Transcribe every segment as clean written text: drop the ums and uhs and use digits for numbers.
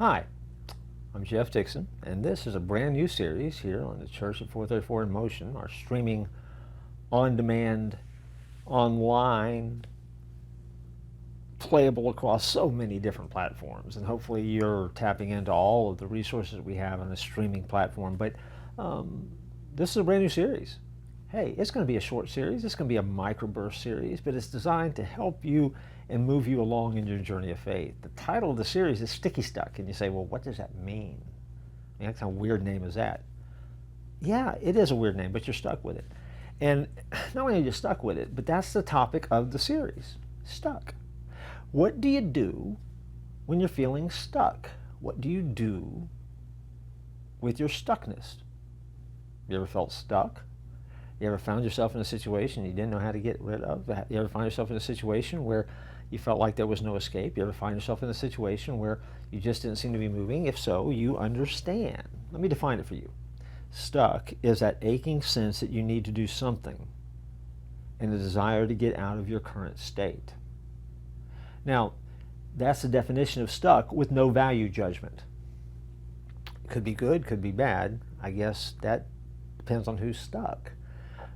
Hi, I'm Jeff Dixon, and this is a brand new series here on the Church of 434 in Motion, our streaming, on-demand, online, playable across so many different platforms. And hopefully you're tapping into all of the resources we have on the streaming platform. But this is a brand new series. Hey, it's going to be a short series. It's going to be a microburst series, but it's designed to help you and move you along in your journey of faith. The title of the series is Sticky Stuck, and you say, well, what does that mean? I mean, what kind of weird name is that? Yeah, it is a weird name, but you're stuck with it. And not only are you stuck with it, but that's the topic of the series, stuck. What do you do when you're feeling stuck? What do you do with your stuckness? You ever felt stuck? You ever found yourself in a situation you didn't know how to get rid of? You ever find yourself in a situation where you felt like there was no escape? You ever find yourself in a situation where you just didn't seem to be moving? If so, you understand. Let me define it for you. Stuck is that aching sense that you need to do something and the desire to get out of your current state. Now, that's the definition of stuck with no value judgment. Could be good, could be bad. I guess that depends on who's stuck.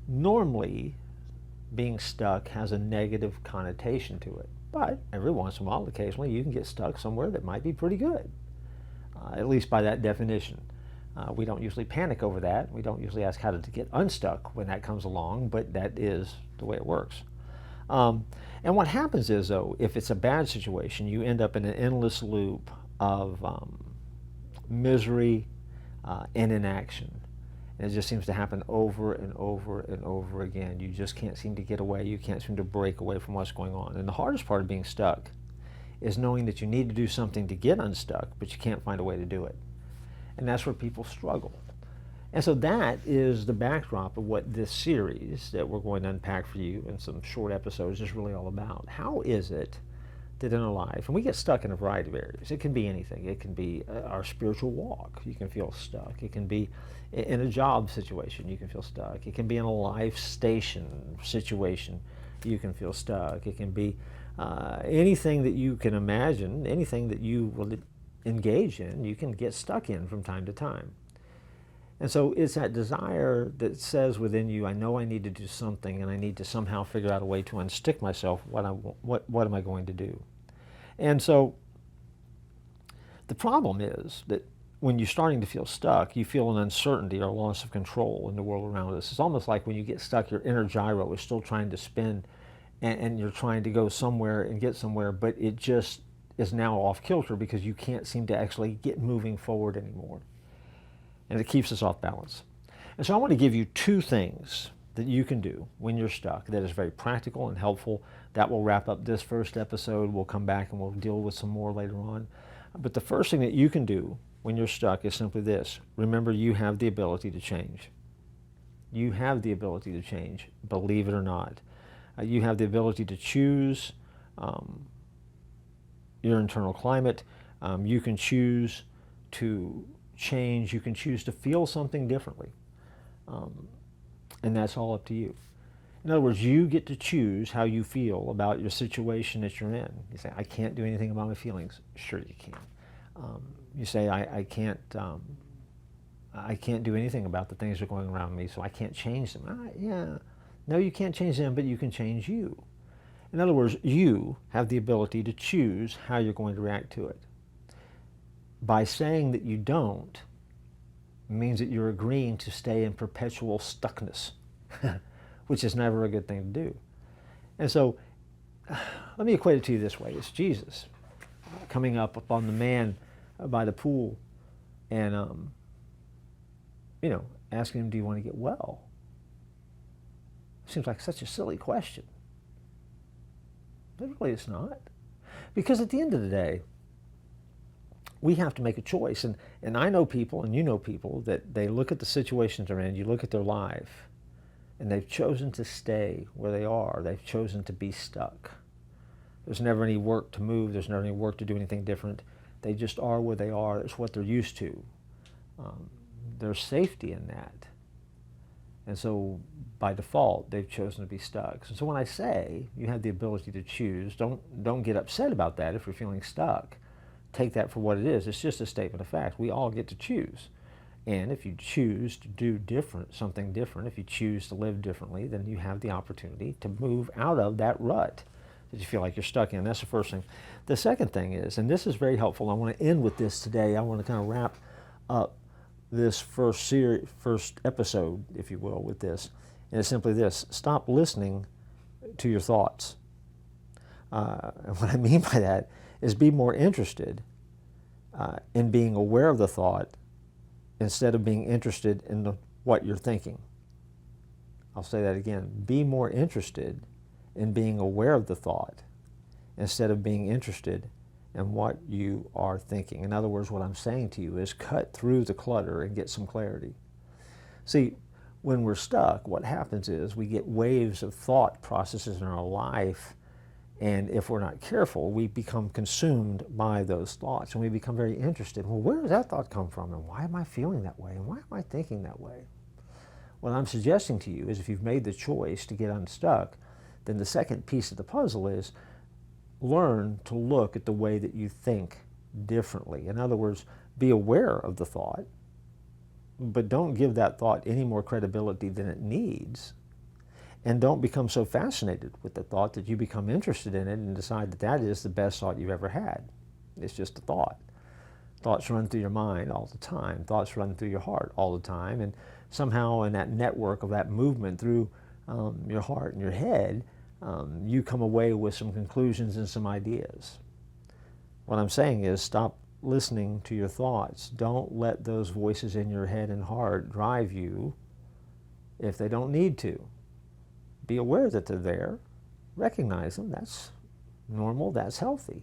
Normally, being stuck has a negative connotation to it, but every once in a while, occasionally, you can get stuck somewhere that might be pretty good, at least by that definition. We don't usually panic over that. We don't usually ask how to get unstuck when that comes along, but that is the way it works. And what happens is, though, if it's a bad situation, you end up in an endless loop of misery and inaction. And it just seems to happen over and over and over again. You just can't seem to get away. You can't seem to break away from what's going on. And the hardest part of being stuck is knowing that you need to do something to get unstuck, but you can't find a way to do it. And that's where people struggle. And so that is the backdrop of what this series that we're going to unpack for you in some short episodes is really all about. How is it that in our life, and we get stuck in a variety of areas. It can be anything. It can be our spiritual walk. You can feel stuck. It can be in a job situation. You can feel stuck. It can be in a life station situation. You can feel stuck. It can be anything that you can imagine, anything that you will engage in, you can get stuck in from time to time. And so it's that desire that says within you, I know I need to do something and I need to somehow figure out a way to unstick myself. What am I going to do? And so the problem is that when you're starting to feel stuck, you feel an uncertainty or loss of control in the world around us. It's almost like when you get stuck, your inner gyro is still trying to spin and you're trying to go somewhere and get somewhere, but it just is now off kilter because you can't seem to actually get moving forward anymore. And it keeps us off balance. And so I want to give you two things that you can do when you're stuck that is very practical and helpful. That will wrap up this first episode. We'll come back and we'll deal with some more later on. But the first thing that you can do when you're stuck is simply this. Remember, you have the ability to change. You have the ability to change, believe it or not. You have the ability to choose your internal climate. You can choose to change. You can choose to feel something differently. And that's all up to you. In other words, you get to choose how you feel about your situation that you're in. You say, I can't do anything about my feelings. Sure you can. You say, I can't do anything about the things that are going around me, so I can't change them. Yeah. No, you can't change them, but you can change you. In other words, you have the ability to choose how you're going to react to it. By saying that you don't means that you're agreeing to stay in perpetual stuckness, which is never a good thing to do. And so let me equate it to you this way. It's Jesus coming up upon the man by the pool and, asking him, do you want to get well? Seems like such a silly question. But really it's not. Because at the end of the day, we have to make a choice. And I know people, and you know people, that they look at the situations they're in, you look at their life, and they've chosen to stay where they are. They've chosen to be stuck. There's never any work to move. There's never any work to do anything different. They just are where they are. It's what they're used to. There's safety in that. And so by default, they've chosen to be stuck. So when I say you have the ability to choose, don't get upset about that if you're feeling stuck. take that for what it is. It's just a statement of fact. We all get to choose. And if you choose to do something different, if you choose to live differently, then you have the opportunity to move out of that rut that you feel like you're stuck in. That's the first thing. The second thing is, and this is very helpful, I want to end with this today. I want to kind of wrap up this first episode, if you will, with this. And it's simply this: stop listening to your thoughts. And what I mean by that is be more interested in being aware of the thought instead of being interested in what you're thinking. I'll say that again. Be more interested in being aware of the thought instead of being interested in what you are thinking. In other words, what I'm saying to you is cut through the clutter and get some clarity. See, when we're stuck, what happens is we get waves of thought processes in our life, and if we're not careful, we become consumed by those thoughts, and we become very interested. Well, where does that thought come from, and why am I feeling that way, and why am I thinking that way? What I'm suggesting to you is, if you've made the choice to get unstuck, then the second piece of the puzzle is learn to look at the way that you think differently. In other words, be aware of the thought, but don't give that thought any more credibility than it needs. And don't become so fascinated with the thought that you become interested in it and decide that that is the best thought you've ever had. It's just a thought. Thoughts run through your mind all the time. Thoughts run through your heart all the time. And somehow in that network of that movement through your heart and your head, you come away with some conclusions and some ideas. What I'm saying is, stop listening to your thoughts. Don't let those voices in your head and heart drive you if they don't need to. Be aware that they're there. Recognize them. That's normal. That's healthy.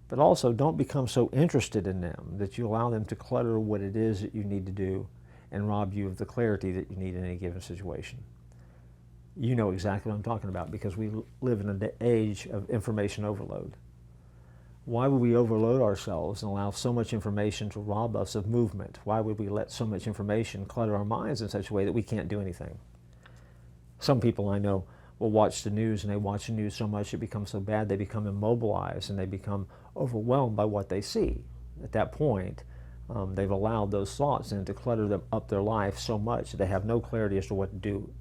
But also, don't become so interested in them that you allow them to clutter what it is that you need to do and rob you of the clarity that you need in any given situation. You know exactly what I'm talking about, because we live in an age of information overload. Why would we overload ourselves and allow so much information to rob us of movement? Why would we let so much information clutter our minds in such a way that we can't do anything? Some people I know will watch the news, and they watch the news so much it becomes so bad they become immobilized and they become overwhelmed by what they see. At that point, they've allowed those thoughts in to clutter them up their life so much that they have no clarity as to what to do.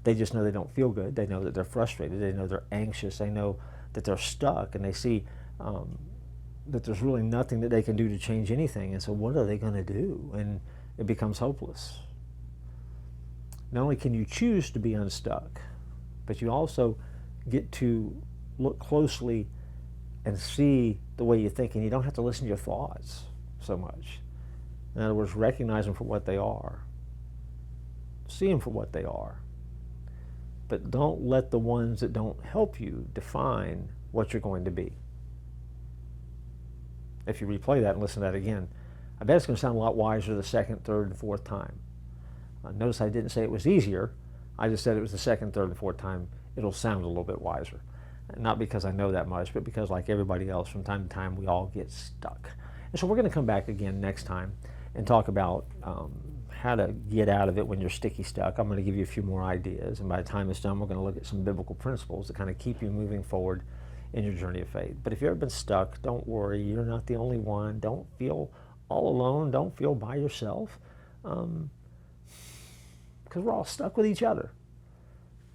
They just know they don't feel good. They know that they're frustrated. They know they're anxious. They know that they're stuck, and they see that there's really nothing that they can do to change anything. And so what are they going to do? And it becomes hopeless. Not only can you choose to be unstuck, but you also get to look closely and see the way you think, and you don't have to listen to your thoughts so much. In other words, recognize them for what they are. See them for what they are. But don't let the ones that don't help you define what you're going to be. If you replay that and listen to that again, I bet it's going to sound a lot wiser the second, third, and fourth time. Notice I didn't say it was easier. I just said it was the second, third, and fourth time it'll sound a little bit wiser. Not because I know that much, but because, like everybody else, from time to time we all get stuck. And so we're going to come back again next time and talk about how to get out of it when you're sticky stuck. I'm going to give you a few more ideas, and by the time it's done, we're going to look at some biblical principles that kind of keep you moving forward in your journey of faith. But if you've ever been stuck, don't worry. You're not the only one. Don't feel all alone. Don't feel by yourself. Because we're all stuck with each other.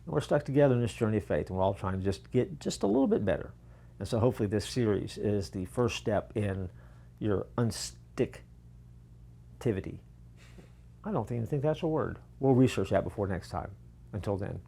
And we're stuck together in this journey of faith, and we're all trying to just get just a little bit better. And so hopefully this series is the first step in your unsticktivity. I don't even think that's a word. We'll research that before next time. Until then.